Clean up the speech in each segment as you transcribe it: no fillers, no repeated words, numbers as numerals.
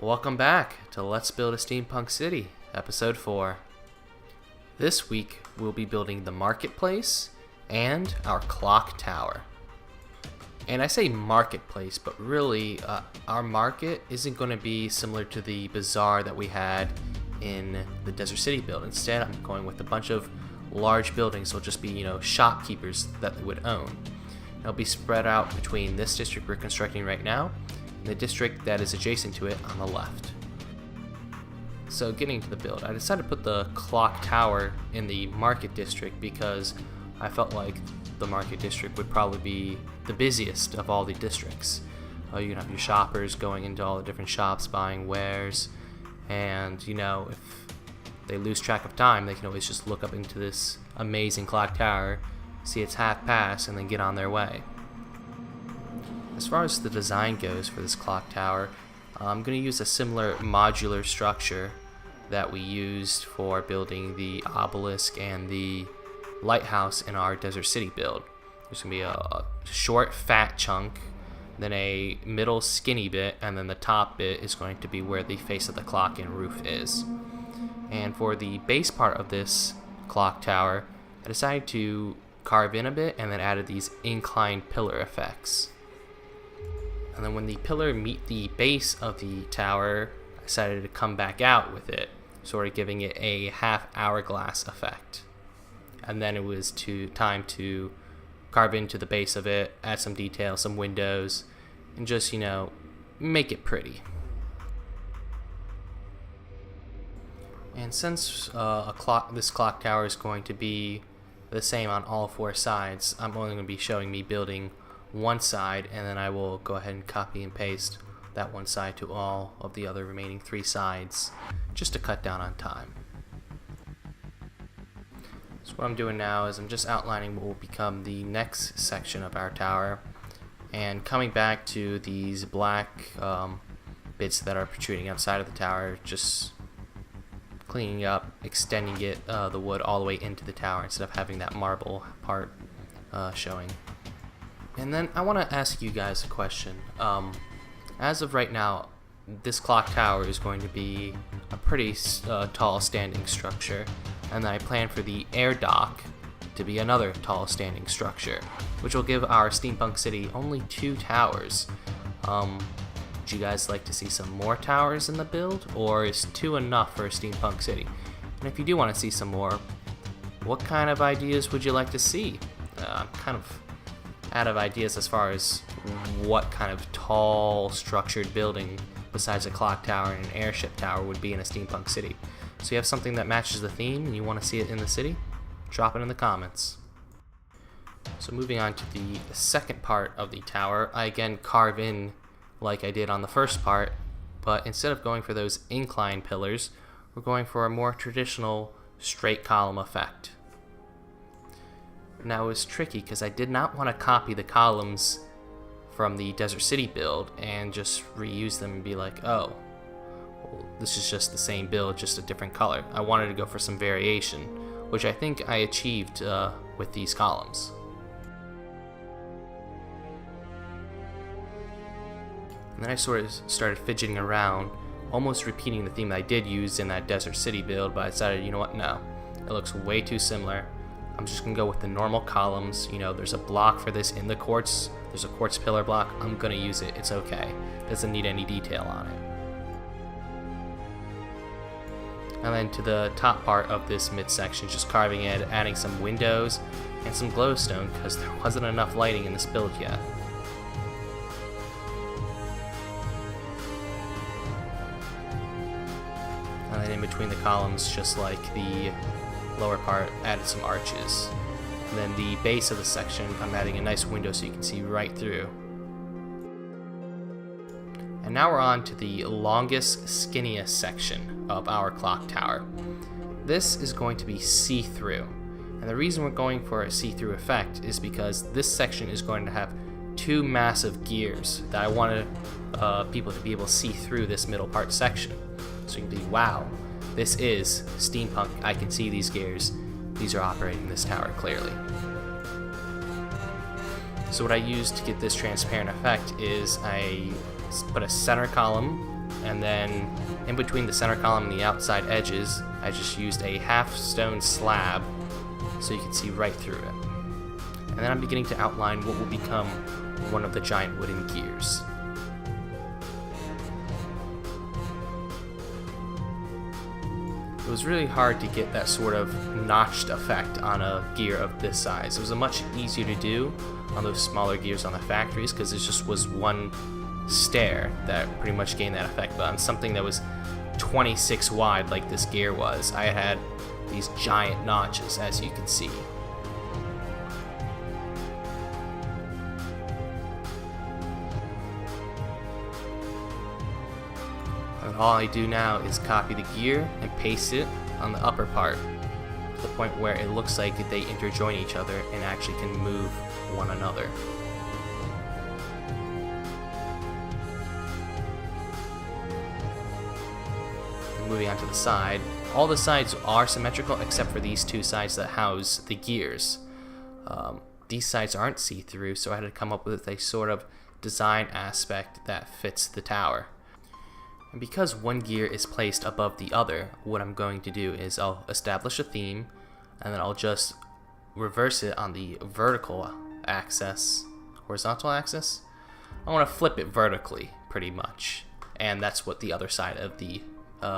Welcome back to Let's Build a Steampunk City, Episode 4. This week, we'll be building the marketplace and our clock tower. And I say marketplace, but really, our market isn't going to be similar to the bazaar that we had in the Desert City build. Instead, I'm going with a bunch of large buildings, so it'll just be, shopkeepers that they would own. It'll be spread out between this district we're constructing right now, the district that is adjacent to it on the left. So getting to the build, I decided to put the clock tower in the market district because I felt like the market district would probably be the busiest of all the districts. You can have your shoppers going into all the different shops buying wares, and if they lose track of time, they can always just look up into this amazing clock tower, see it's half past, and then get on their way. As far as the design goes for this clock tower, I'm going to use a similar modular structure that we used for building the obelisk and the lighthouse in our Desert City build. There's going to be a short, fat chunk, then a middle skinny bit, and then the top bit is going to be where the face of the clock and roof is. And for the base part of this clock tower, I decided to carve in a bit and then added these inclined pillar effects. And then when the pillar meet the base of the tower, I decided to come back out with it, sort of giving it a half hourglass effect. And then it was time to carve into the base of it, add some detail, some windows, and just, make it pretty. And since this clock tower is going to be the same on all four sides, I'm only going to be showing me building one side, and then I will go ahead and copy and paste that one side to all of the other remaining three sides, just to cut down on time. So what I'm doing now is I'm just outlining what will become the next section of our tower, and coming back to these black bits that are protruding outside of the tower, just cleaning up, extending the wood all the way into the tower instead of having that marble part showing. And then I want to ask you guys a question. As of right now, this clock tower is going to be a pretty tall standing structure, and then I plan for the air dock to be another tall standing structure, which will give our Steampunk City only 2 towers. Would you guys like to see some more towers in the build, or is 2 enough for a Steampunk City? And if you do want to see some more, what kind of ideas would you like to see? I'm kind of out of ideas as far as what kind of tall structured building besides a clock tower and an airship tower would be in a Steampunk City. So you have something that matches the theme and you want to see it in the city? Drop it in the comments. So moving on to the second part of the tower, I again carve in like I did on the first part, but instead of going for those inclined pillars, we're going for a more traditional straight column effect. Now it was tricky because I did not want to copy the columns from the Desert City build and just reuse them and be like, oh, well, this is just the same build, just a different color. I wanted to go for some variation, which I think I achieved with these columns. And then I sort of started fidgeting around, almost repeating the theme I did use in that Desert City build, but I decided, you know what, no, it looks way too similar. I'm just going to go with the normal columns. There's a block for this in the quartz. There's a quartz pillar block. I'm going to use it. It's okay. Doesn't need any detail on it. And then to the top part of this midsection, just carving it, adding some windows and some glowstone because there wasn't enough lighting in this build yet. And then in between the columns, just like the lower part, added some arches. And then the base of the section, I'm adding a nice window so you can see right through. And now we're on to the longest, skinniest section of our clock tower. This is going to be see-through. And the reason we're going for a see-through effect is because this section is going to have 2 massive gears that I wanted people to be able to see through this middle part section. So you can be, wow, this is Steampunk. I can see these gears. These are operating this tower clearly. So what I used to get this transparent effect is I put a center column And then in between the center column and the outside edges, I just used a half stone slab so you can see right through it. And then I'm beginning to outline what will become one of the giant wooden gears. It was really hard to get that sort of notched effect on a gear of this size. It was much easier to do on those smaller gears on the factories because it just was one stair that pretty much gained that effect. But on something that was 26 wide like this gear was, I had these giant notches, as you can see. And all I do now is copy the gear and paste it on the upper part to the point where it looks like they interjoin each other and actually can move one another. Moving on to the side, all the sides are symmetrical except for these two sides that house the gears. These sides aren't see-through, so I had to come up with a sort of design aspect that fits the tower. And because one gear is placed above the other, what I'm going to do is I'll establish a theme, and then I'll just reverse it on the vertical axis, horizontal axis. I want to flip it vertically, pretty much, and that's what the other side of the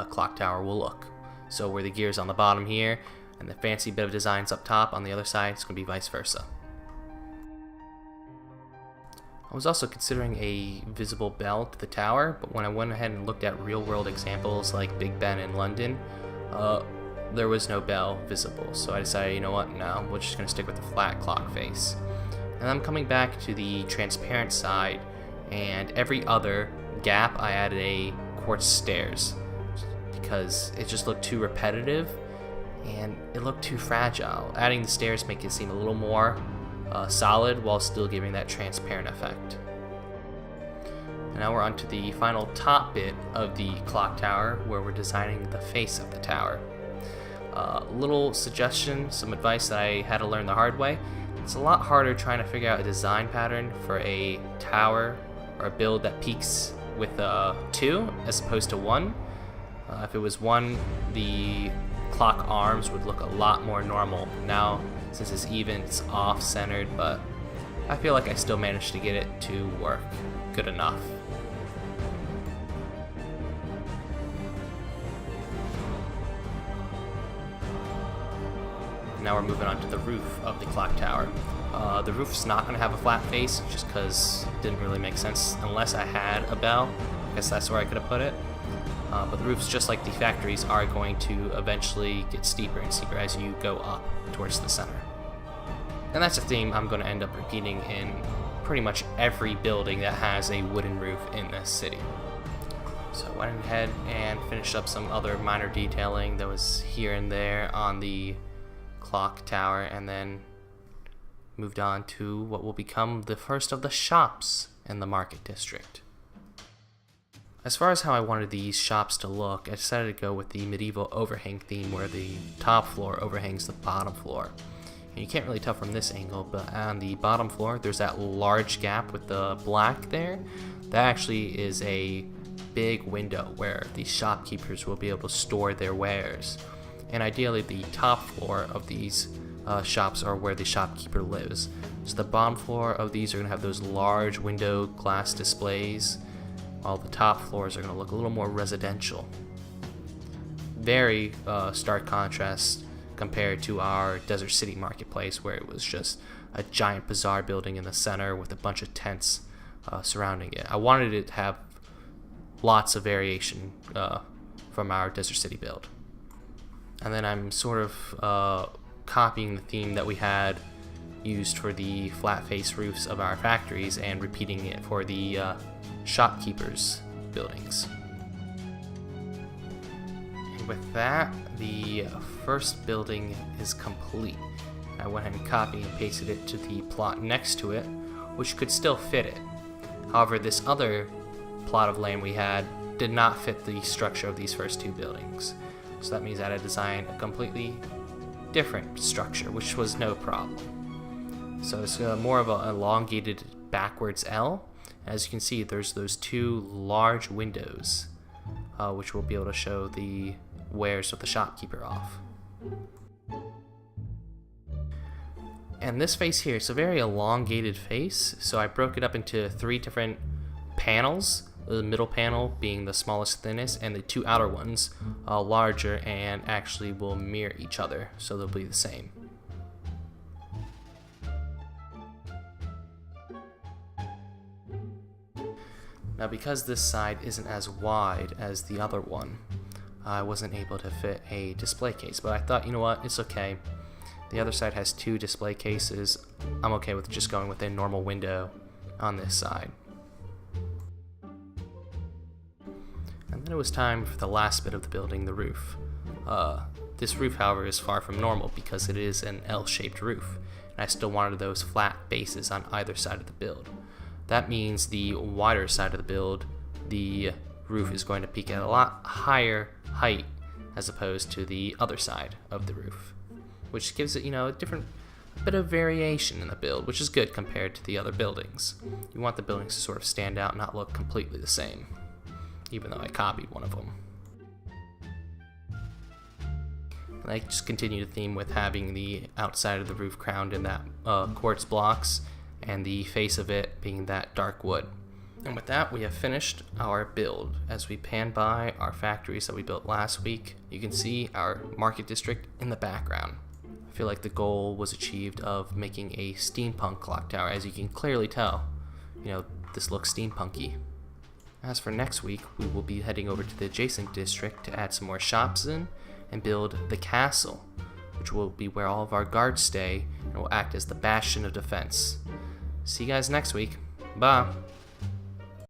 clock tower will look. So where the gear's on the bottom here, and the fancy bit of designs up top on the other side, it's going to be vice versa. I was also considering a visible bell to the tower, but when I went ahead and looked at real-world examples like Big Ben in London, there was no bell visible. So I decided, you know what, no, we're just going to stick with the flat clock face. And I'm coming back to the transparent side, and every other gap I added a quartz stairs because it just looked too repetitive and it looked too fragile. Adding the stairs make it seem a little more solid while still giving that transparent effect. And now we're on to the final top bit of the clock tower where we're designing the face of the tower. Little suggestion, some advice that I had to learn the hard way. It's a lot harder trying to figure out a design pattern for a tower or a build that peaks with 2 as opposed to 1. If it was 1, the clock arms would look a lot more normal. Now, since it's even, it's off-centered, but I feel like I still managed to get it to work good enough. Now we're moving on to the roof of the clock tower. The roof's not going to have a flat face just because it didn't really make sense unless I had a bell. I guess that's where I could have put it. But the roofs, just like the factories, are going to eventually get steeper and steeper as you go up towards the center. And that's a theme I'm going to end up repeating in pretty much every building that has a wooden roof in this city. So I went ahead and finished up some other minor detailing that was here and there on the clock tower, and then moved on to what will become the first of the shops in the market district. As far as how I wanted these shops to look, I decided to go with the medieval overhang theme where the top floor overhangs the bottom floor. And you can't really tell from this angle, but on the bottom floor there's that large gap with the black there. That actually is a big window where the shopkeepers will be able to store their wares. And ideally the top floor of these shops are where the shopkeeper lives. So the bottom floor of these are going to have those large window glass displays, while the top floors are going to look a little more residential. Very stark contrast compared to our Desert City marketplace, where it was just a giant bazaar building in the center with a bunch of tents surrounding it. I wanted it to have lots of variation from our Desert City build. And then I'm sort of copying the theme that we had used for the flat face roofs of our factories and repeating it for the shopkeepers' buildings. And with that, the first building is complete. I went ahead and copied and pasted it to the plot next to it, which could still fit it. However, this other plot of land we had did not fit the structure of these first 2 buildings. So that means I had to design a completely different structure, which was no problem. So it's more of an elongated backwards L. As you can see, there's those 2 large windows which will be able to show the wares of the shopkeeper off. And this face here, it's a very elongated face, so I broke it up into 3 different panels, the middle panel being the smallest, thinnest, and the 2 outer ones larger and actually will mirror each other, so they'll be the same. Now because this side isn't as wide as the other one, I wasn't able to fit a display case, but I thought, you know what, it's okay. The other side has 2 display cases. I'm okay with just going with a normal window on this side. And then it was time for the last bit of the building, the roof. This roof, however, is far from normal because it is an L-shaped roof, and I still wanted those flat bases on either side of the build. That means the wider side of the build, the roof is going to peak at a lot higher height as opposed to the other side of the roof, which gives it, a bit of variation in the build, which is good compared to the other buildings. You want the buildings to sort of stand out, not look completely the same, even though I copied one of them. And I just continue the theme with having the outside of the roof crowned in that quartz blocks, and the face of it being that dark wood. And with that, we have finished our build. As we pan by our factories that we built last week, you can see our market district in the background. I feel like the goal was achieved of making a steampunk clock tower. As you can clearly tell, this looks steampunky. As for next week, we will be heading over to the adjacent district to add some more shops in and build the castle, which will be where all of our guards stay and will act as the bastion of defense. See you guys next week. Bye.